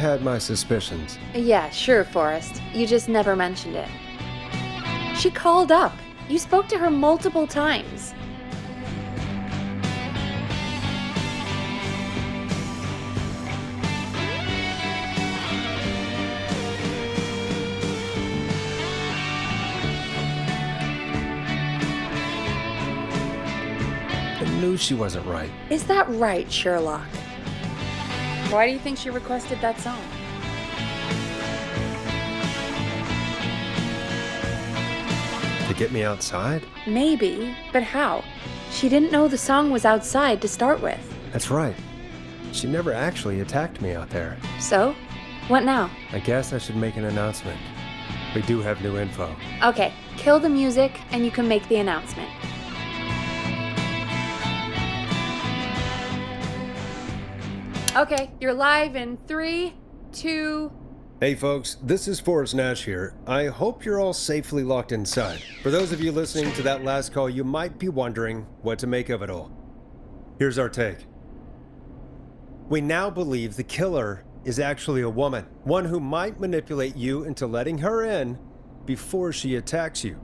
had my suspicions. Yeah, sure, Forrest. You just never mentioned it. She called up. You spoke to her multiple times. I knew she wasn't right. Is that right, Sherlock? Why do you think she requested that song? To get me outside? Maybe, but how? She didn't know the song was outside to start with. That's right. She never actually attacked me out there. So? What now? I guess I should make an announcement. We do have new info. Okay, kill the music and you can make the announcement. Okay, you're live in 3, 2... Hey folks, this is Forrest Nash here. I hope you're all safely locked inside. For those of you listening to that last call, you might be wondering what to make of it all. Here's our take. We now believe the killer is actually a woman, one who might manipulate you into letting her in before she attacks you.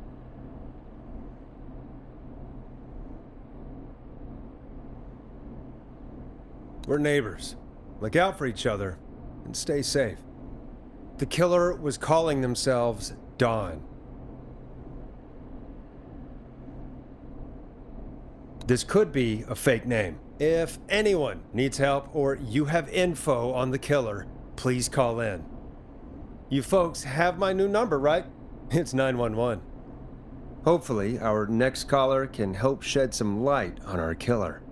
We're neighbors. Look out for each other and stay safe. The killer was calling themselves Dawn. This could be a fake name. If anyone needs help or you have info on the killer, please call in. You folks have my new number, right? It's 911. Hopefully, our next caller can help shed some light on our killer.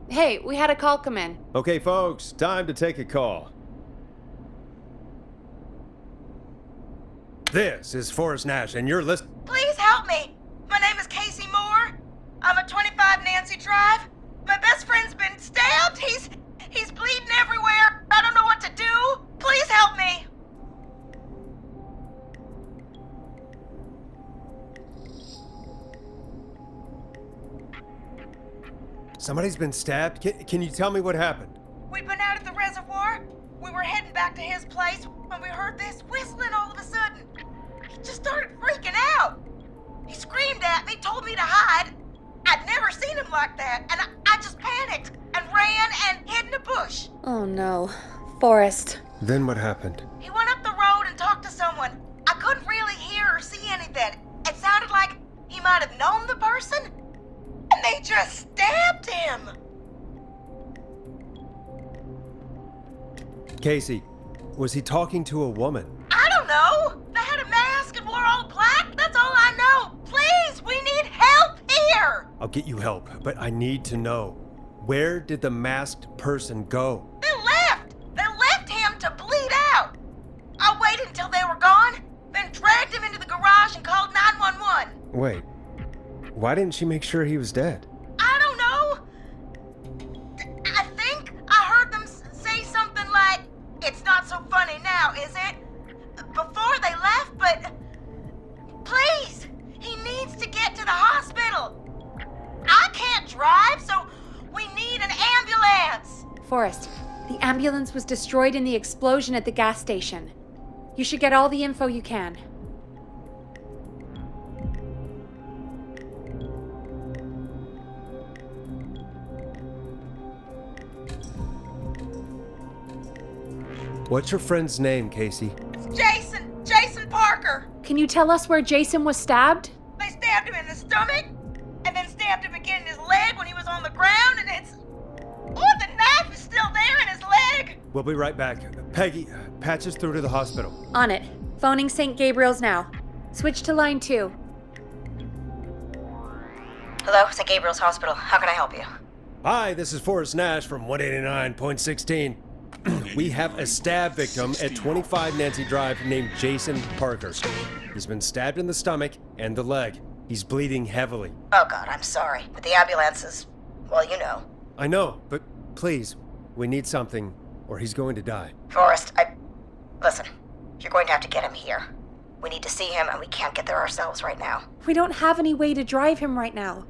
Hey, we had a call come in. Okay, folks, time to take a call. This is Forrest Nash, and you're listening. Please help me. My name is Casey Moore. I'm at 25 Nancy Drive. My best friend's been stabbed. He's bleeding everywhere. I don't know what to do. Please help me. Somebody's been stabbed? Can you tell me what happened? We'd been out at the reservoir. We were heading back to his place when we heard this whistling all of a sudden. He just started freaking out. He screamed at me, told me to hide. I'd never seen him like that, and I just panicked and ran and hid in a bush. Oh no. Forrest. Then what happened? He went up the road and talked to someone. I couldn't really hear or see anything. It sounded like he might have known the person, and they just stabbed him. Casey, was he talking to a woman? I don't know. They had a mask and wore all black. That's all I know. Please, we need help here. I'll get you help, but I need to know. Where did the masked person go? They left. They left him to bleed out. I waited until they were gone, then dragged him into the garage and called 911. Wait, why didn't she make sure he was dead? I don't know. I think I heard them say something like, "It's not so funny now, is it?" before they left, but please, he needs to get to the hospital. I can't drive, so we need an ambulance. Forrest, the ambulance was destroyed in the explosion at the gas station. You should get all the info you can. What's your friend's name, Casey? It's Jason Parker. Can you tell us where Jason was stabbed? They stabbed him in the stomach, and then stabbed him again in his leg when he was on the ground, and it's... Oh, the knife is still there in his leg! We'll be right back. Peggy, patch us through to the hospital. On it. Phoning St. Gabriel's now. Switch to line 2. Hello, St. Gabriel's Hospital. How can I help you? Hi, this is Forrest Nash from 189.16. We have a stab victim at 25 Nancy Drive named Jason Parker. He's been stabbed in the stomach and the leg. He's bleeding heavily. Oh God, I'm sorry. But the ambulance is, well, you know. I know, but please, we need something or he's going to die. Forrest, listen, you're going to have to get him here. We need to see him and we can't get there ourselves right now. We don't have any way to drive him right now.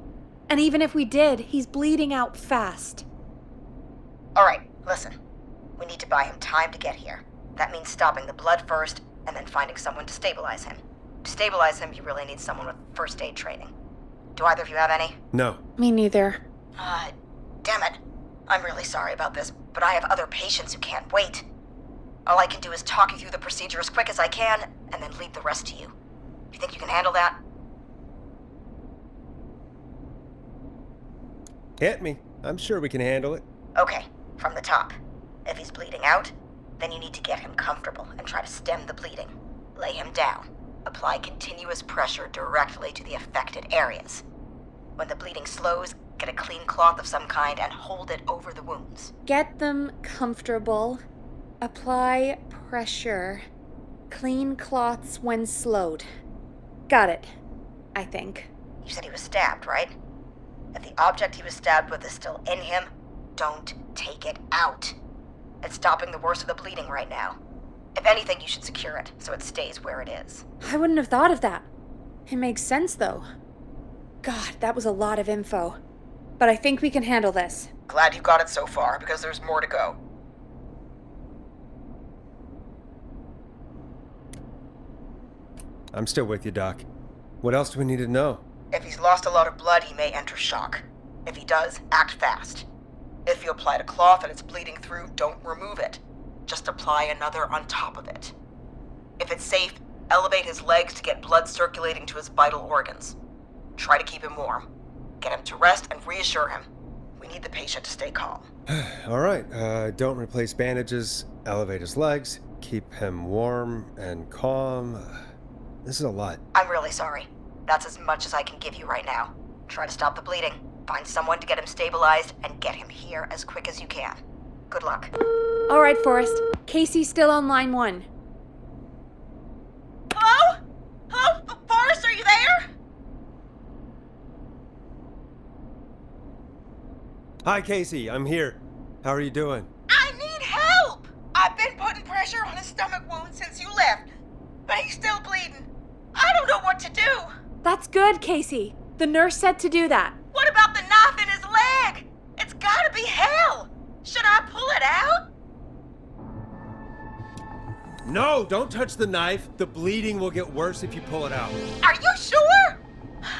And even if we did, he's bleeding out fast. All right, listen. We need to buy him time to get here. That means stopping the blood first, and then finding someone to stabilize him. To stabilize him, you really need someone with first aid training. Do either of you have any? No. Me neither. Damn it. I'm really sorry about this, but I have other patients who can't wait. All I can do is talk you through the procedure as quick as I can, and then leave the rest to you. You think you can handle that? Hit me. I'm sure we can handle it. Okay, from the top. If he's bleeding out, then you need to get him comfortable and try to stem the bleeding. Lay him down. Apply continuous pressure directly to the affected areas. When the bleeding slows, get a clean cloth of some kind and hold it over the wounds. Get them comfortable. Apply pressure. Clean cloths when slowed. Got it. I think. You said he was stabbed, right? If the object he was stabbed with is still in him, don't take it out. It's stopping the worst of the bleeding right now. If anything, you should secure it so it stays where it is. I wouldn't have thought of that. It makes sense, though. God, that was a lot of info. But I think we can handle this. Glad you got it so far, because there's more to go. I'm still with you, Doc. What else do we need to know? If he's lost a lot of blood, he may enter shock. If he does, act fast. If you applied a cloth and it's bleeding through, don't remove it. Just apply another on top of it. If it's safe, elevate his legs to get blood circulating to his vital organs. Try to keep him warm. Get him to rest and reassure him. We need the patient to stay calm. All right, don't replace bandages, elevate his legs, keep him warm and calm. This is a lot. I'm really sorry. That's as much as I can give you right now. Try to stop the bleeding. Find someone to get him stabilized and get him here as quick as you can. Good luck. All right, Forrest. Casey's still on line 1. Hello? Hello? Forrest, are you there? Hi, Casey. I'm here. How are you doing? I need help! I've been putting pressure on his stomach wound since you left, but he's still bleeding. I don't know what to do. That's good, Casey. The nurse said to do that. What about the knife in his leg? It's gotta be hell. Should I pull it out? No, don't touch the knife. The bleeding will get worse if you pull it out. Are you sure?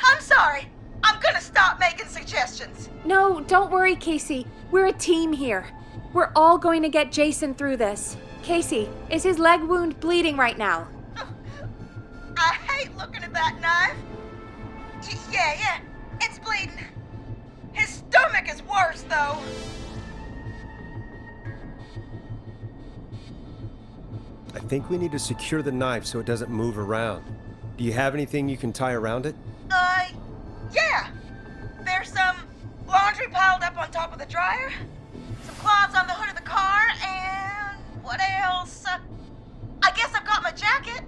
I'm sorry. I'm gonna stop making suggestions. No, don't worry, Casey. We're a team here. We're all going to get Jason through this. Casey, is his leg wound bleeding right now? I hate looking at that knife. Yeah, it's bleeding. His stomach is worse, though. I think we need to secure the knife so it doesn't move around. Do you have anything you can tie around it? Yeah. There's some laundry piled up on top of the dryer, some cloths on the hood of the car, and what else? I guess I've got my jacket.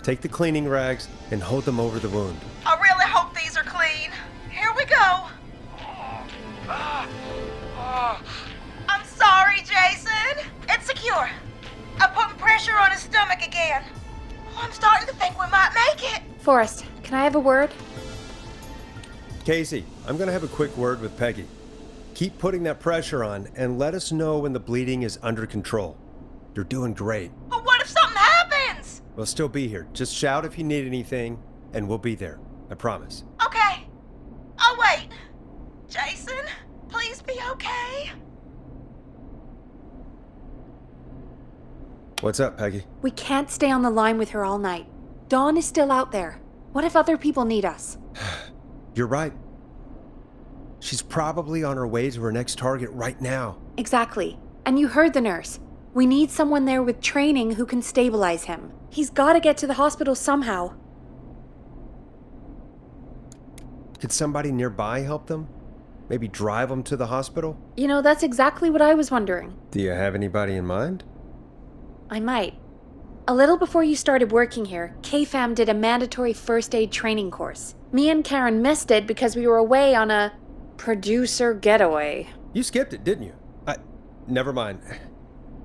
Take the cleaning rags and hold them over the wound. I really hope these are clean. Here we go. I'm sorry, Jason. It's secure. I'm putting pressure on his stomach again. I'm starting to think we might make it. Forrest, can I have a word? Casey, I'm gonna have a quick word with Peggy. Keep putting that pressure on and let us know when the bleeding is under control. You're doing great. But what if something happens? We'll still be here. Just shout if you need anything, and we'll be there. I promise. Okay. I'll wait. Jason, please be okay. What's up, Peggy? We can't stay on the line with her all night. Dawn is still out there. What if other people need us? You're right. She's probably on her way to her next target right now. Exactly. And you heard the nurse. We need someone there with training who can stabilize him. He's got to get to the hospital somehow. Could somebody nearby help them? Maybe drive them to the hospital? You know, that's exactly what I was wondering. Do you have anybody in mind? I might. A little before you started working here, KFAM did a mandatory first aid training course. Me and Karen missed it because we were away on a producer getaway. You skipped it, didn't you? Never mind.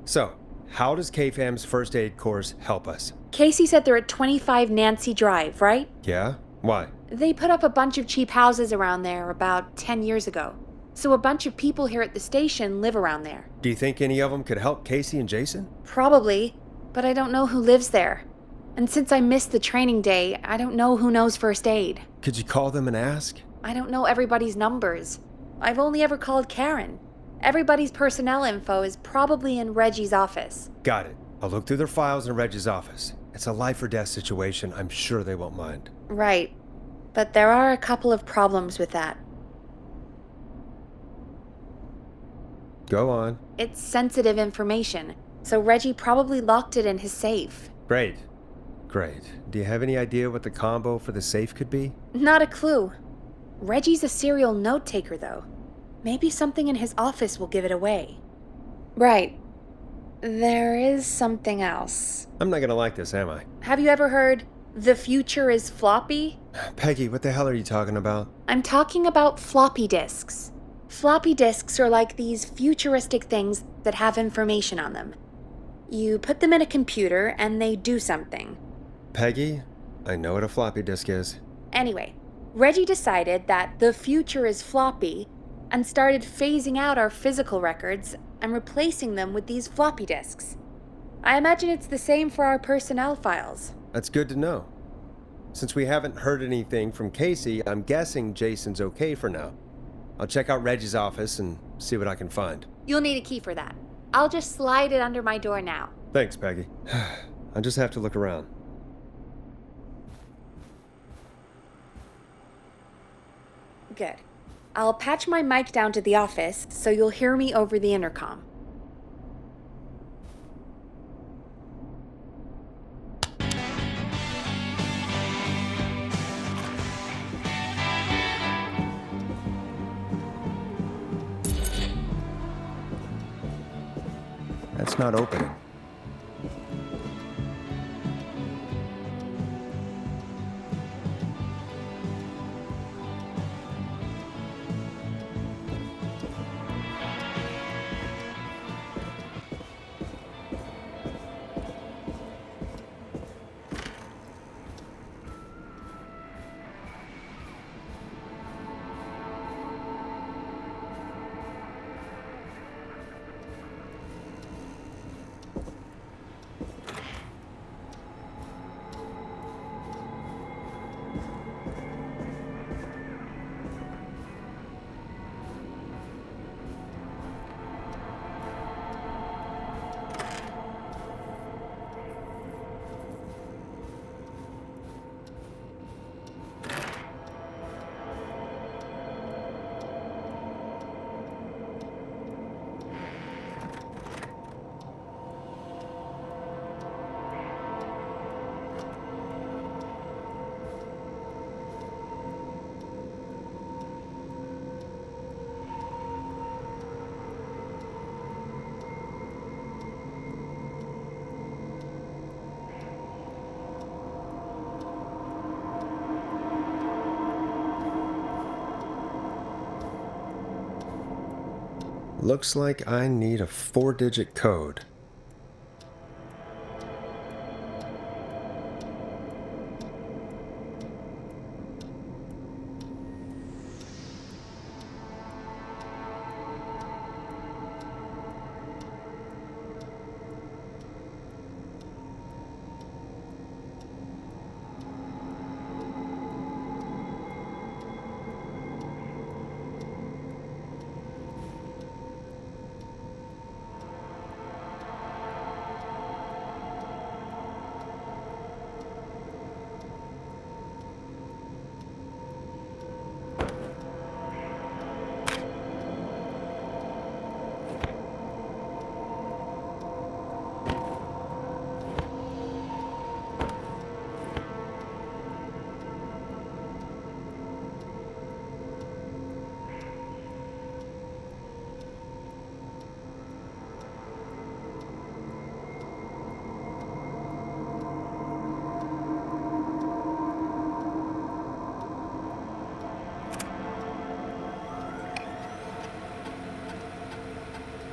So, how does KFAM's first aid course help us? Casey said they're at 25 Nancy Drive, right? Yeah? Why? They put up a bunch of cheap houses around there about 10 years ago. So a bunch of people here at the station live around there. Do you think any of them could help Casey and Jason? Probably, but I don't know who lives there. And since I missed the training day, I don't know who knows first aid. Could you call them and ask? I don't know everybody's numbers. I've only ever called Karen. Everybody's personnel info is probably in Reggie's office. Got it. I'll look through their files in Reggie's office. It's a life or death situation. I'm sure they won't mind. Right. But there are a couple of problems with that. Go on. It's sensitive information, so Reggie probably locked it in his safe. Great. Great. Do you have any idea what the combo for the safe could be? Not a clue. Reggie's a serial note taker, though. Maybe something in his office will give it away. Right. There is something else. I'm not gonna like this, am I? Have you ever heard, "The future is floppy"? Peggy, what the hell are you talking about? I'm talking about floppy disks. Floppy disks are like these futuristic things that have information on them. You put them in a computer and they do something. Peggy, I know what a floppy disk is. Anyway, Reggie decided that the future is floppy and started phasing out our physical records and replacing them with these floppy disks. I imagine it's the same for our personnel files. That's good to know. Since we haven't heard anything from Casey, I'm guessing Jason's okay for now. I'll check out Reggie's office and see what I can find. You'll need a key for that. I'll just slide it under my door now. Thanks, Peggy. I'll just have to look around. Good. I'll patch my mic down to the office so you'll hear me over the intercom. That's not opening. Looks like I need a 4-digit code.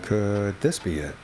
Could this be it?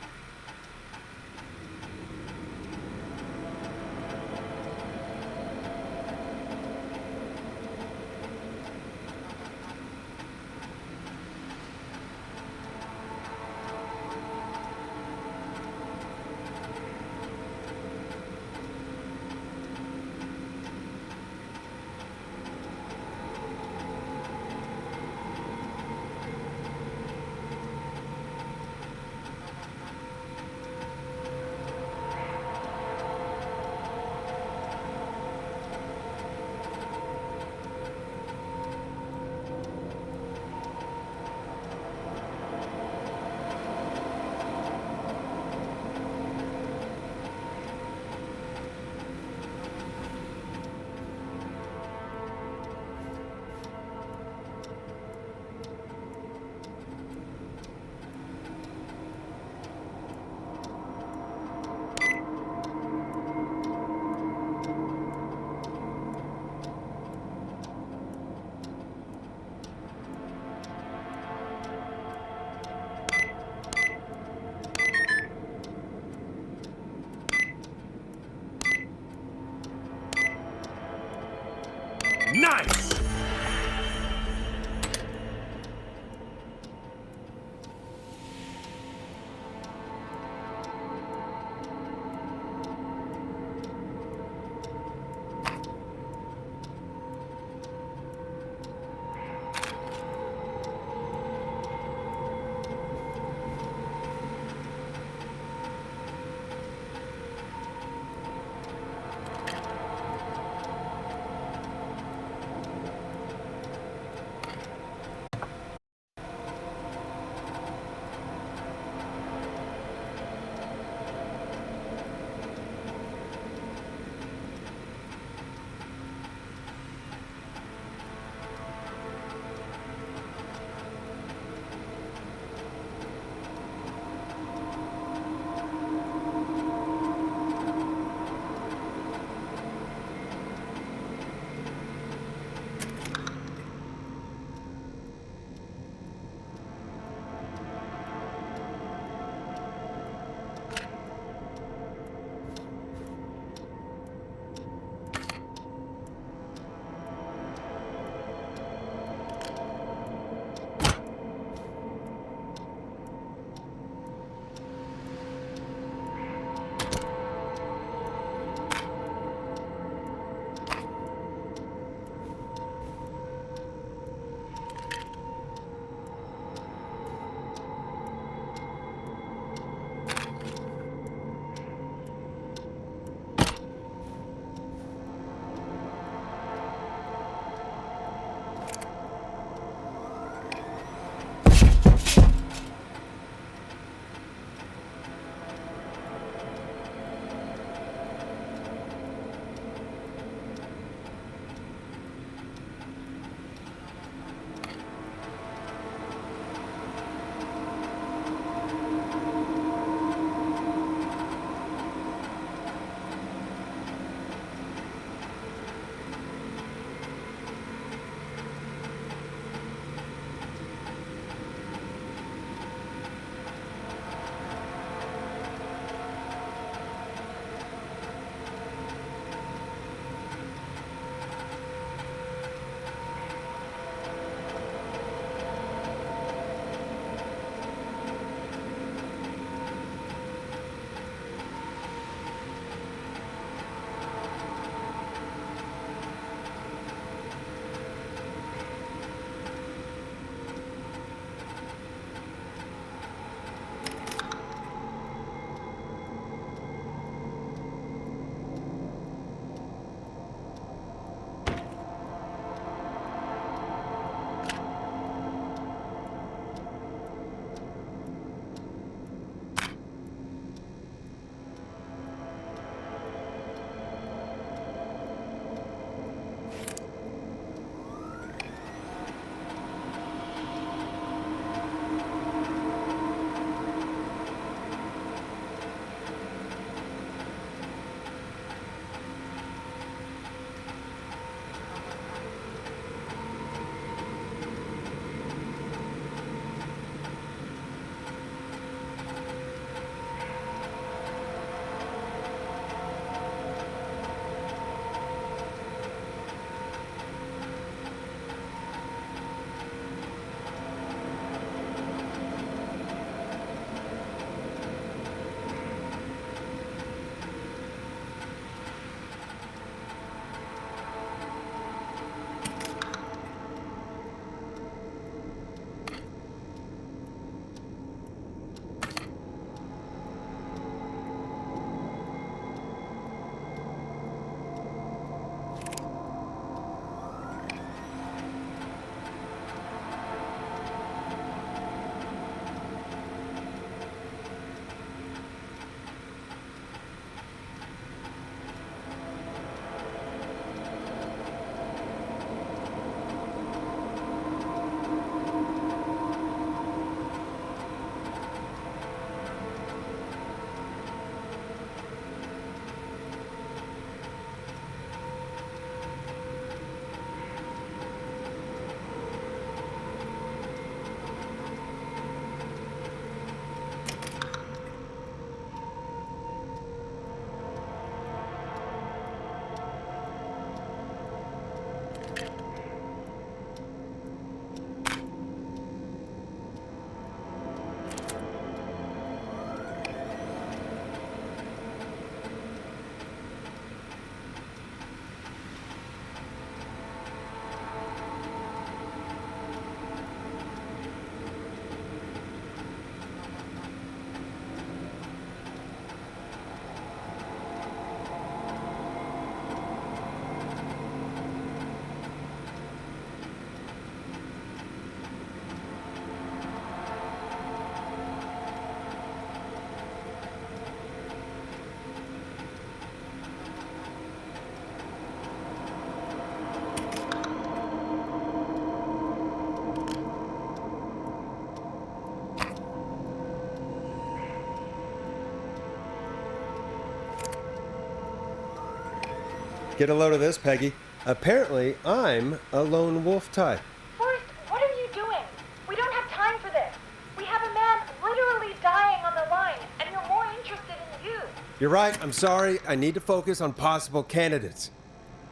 Get a load of this, Peggy. Apparently, I'm a lone wolf type. Forrest, what are you doing? We don't have time for this. We have a man literally dying on the line, and you're more interested in you. You're right, I'm sorry. I need to focus on possible candidates.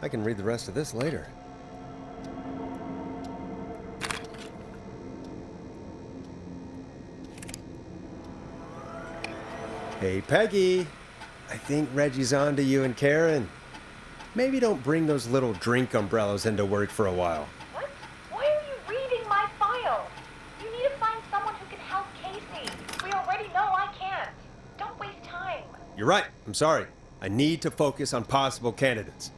I can read the rest of this later. Hey, Peggy. I think Reggie's on to you and Karen. Maybe don't bring those little drink umbrellas into work for a while. What? Why are you reading my file? You need to find someone who can help Casey. We already know I can't. Don't waste time. You're right. I'm sorry. I need to focus on possible candidates.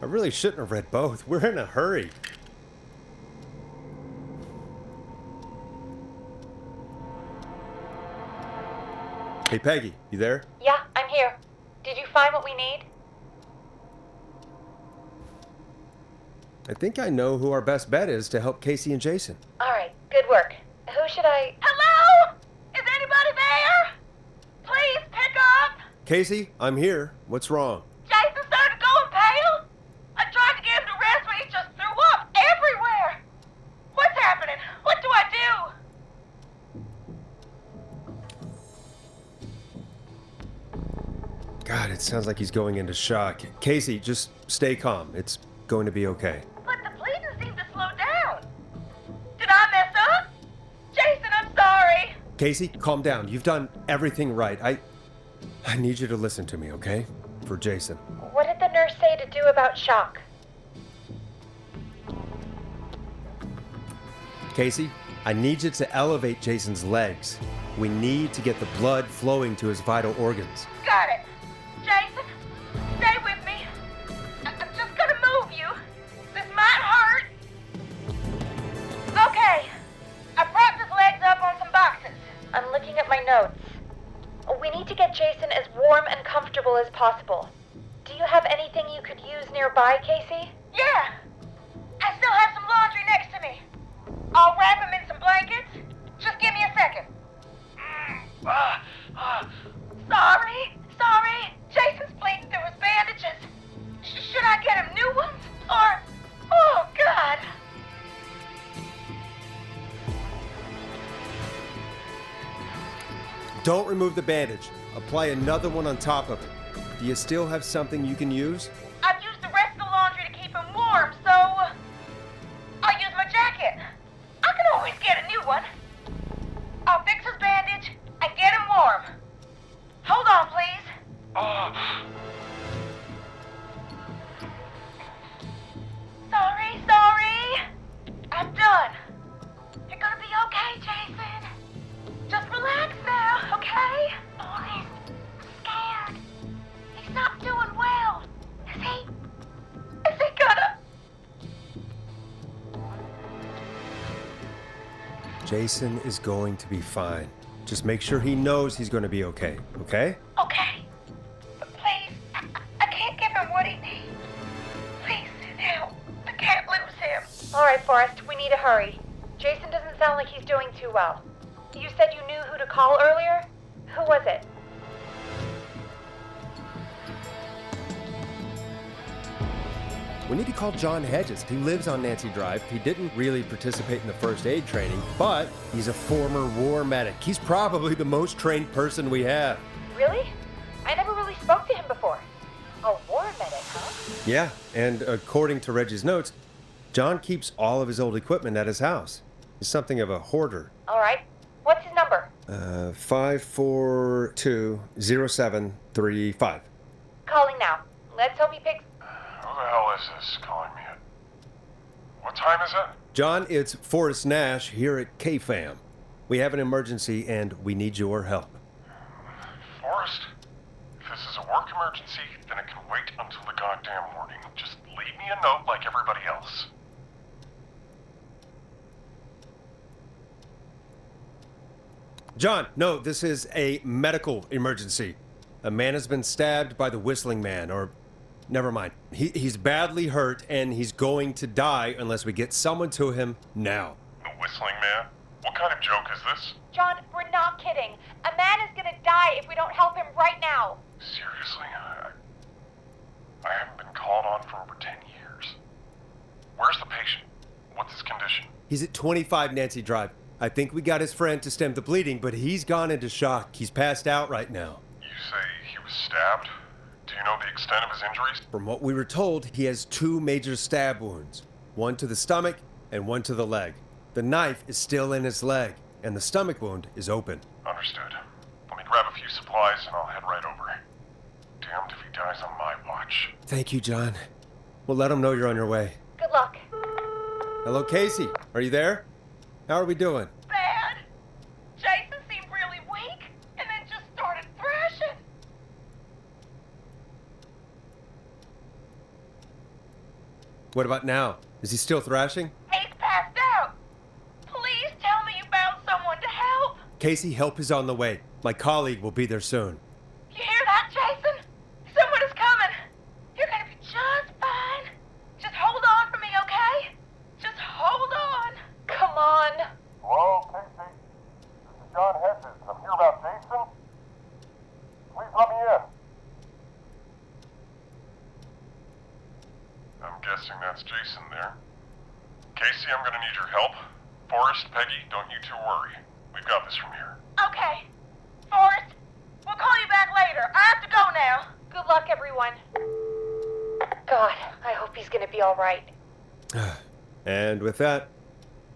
I really shouldn't have read both. We're in a hurry. Hey, Peggy, you there? Yeah, I'm here. Did you find what we need? I think I know who our best bet is to help Casey and Jason. All right, good work. Who should I... Hello? Is anybody there? Please pick up. Casey, I'm here. What's wrong? Jason started going pale. I tried to get him to rest, but he just threw up everywhere. What's happening? What do I do? God, it sounds like he's going into shock. Casey, just stay calm. It's going to be okay. But the bleeding seemed to slow down. Did I mess up? Jason, I'm sorry. Casey, calm down. You've done everything right. I need you to listen to me, okay? For Jason. What did the nurse say to do about shock? Casey, I need you to elevate Jason's legs. We need to get the blood flowing to his vital organs. Got it. Jason, stay with me. I'm just gonna move you. This might hurt. Okay. I propped his legs up on some boxes. I'm looking at my notes. We need to get Jason as warm and comfortable as possible. Do you have anything you could use nearby, Casey? Yeah. I still have some laundry next to me. I'll wrap him in some blankets. Just give me a second. Sorry. Jason's bleeding through his bandages. Should I get him new ones? Or... Oh, God. Don't remove the bandage. Apply another one on top of it. Do you still have something you can use? I've used the rest of the laundry to keep him warm, so... I'll use my jacket. I can always get a new one. I'll fix his bandage and get him warm. Hold on, please. Sorry. I'm done. You're gonna be okay, Jason. Just relax now, okay? Oh, he's scared. He's not doing well. Is he gonna... Jason is going to be fine. Just make sure he knows he's going to be okay, okay? Okay. But please, I can't give him what he needs. Please, now. I can't lose him. All right, Forrest, we need to hurry. Jason doesn't sound like he's doing too well. You said you knew who to call earlier? Who was it? We need to call John Hedges. He lives on Nancy Drive. He didn't really participate in the first aid training, but he's a former war medic. He's probably the most trained person we have. Really? I never really spoke to him before. A war medic, huh? Yeah, and according to Reggie's notes, John keeps all of his old equipment at his house. He's something of a hoarder. All right. What's his number? 5420735. Calling now. Let's hope he picks... Who the hell is this calling me at... What time is it? John, it's Forrest Nash here at KFAM. We have an emergency and we need your help. Forrest? If this is a work emergency, then it can wait until the goddamn morning. Just leave me a note like everybody else. John, no, this is a medical emergency. A man has been stabbed by the Whistling Man, or... Never mind. He's badly hurt, and he's going to die unless we get someone to him now. The Whistling Man? What kind of joke is this? John, we're not kidding. A man is gonna die if we don't help him right now. Seriously? I haven't been called fought on for over 10 years. Where's the patient? What's his condition? He's at 25 Nancy Drive. I think we got his friend to stem the bleeding, but he's gone into shock. He's passed out right now. You say he was stabbed? Do you know the extent of his injuries? From what we were told, he has 2 major stab wounds. One to the stomach and one to the leg. The knife is still in his leg, and the stomach wound is open. Understood. Let me grab a few supplies and I'll head right over. Damned if he dies on my watch. Thank you, John. We'll let him know you're on your way. Good luck. Hello, Casey. Are you there? How are we doing? Bad. Jason seemed really weak and then just started thrashing. What about now? Is he still thrashing? He's passed out. Please tell me you found someone to help. Casey, help is on the way. My colleague will be there soon. You hear that, Jason? Someone is coming. You're gonna be just fine. Just hold on for me, okay? Just hold on. Come on. Hello, Casey. This is John Hedges. I'm here about Jason. Please let me in. I'm guessing that's Jason there. Casey, I'm gonna need your help. Forrest, Peggy, don't you two worry. We've got this from here. Okay. Forrest, we'll call you back later. I have to go now. Good luck, everyone. God, I hope he's gonna be all right. And with that,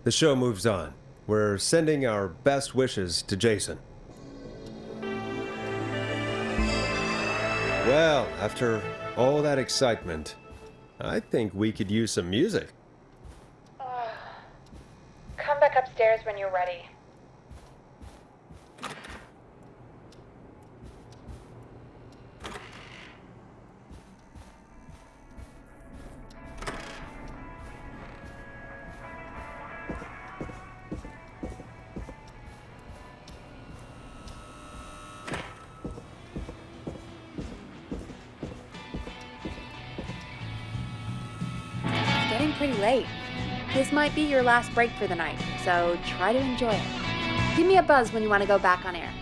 the show moves on. We're sending our best wishes to Jason. Well, after all that excitement, I think we could use some music. Come back upstairs when you're ready. It's getting pretty late. This might be your last break for the night, so try to enjoy it. Give me a buzz when you want to go back on air.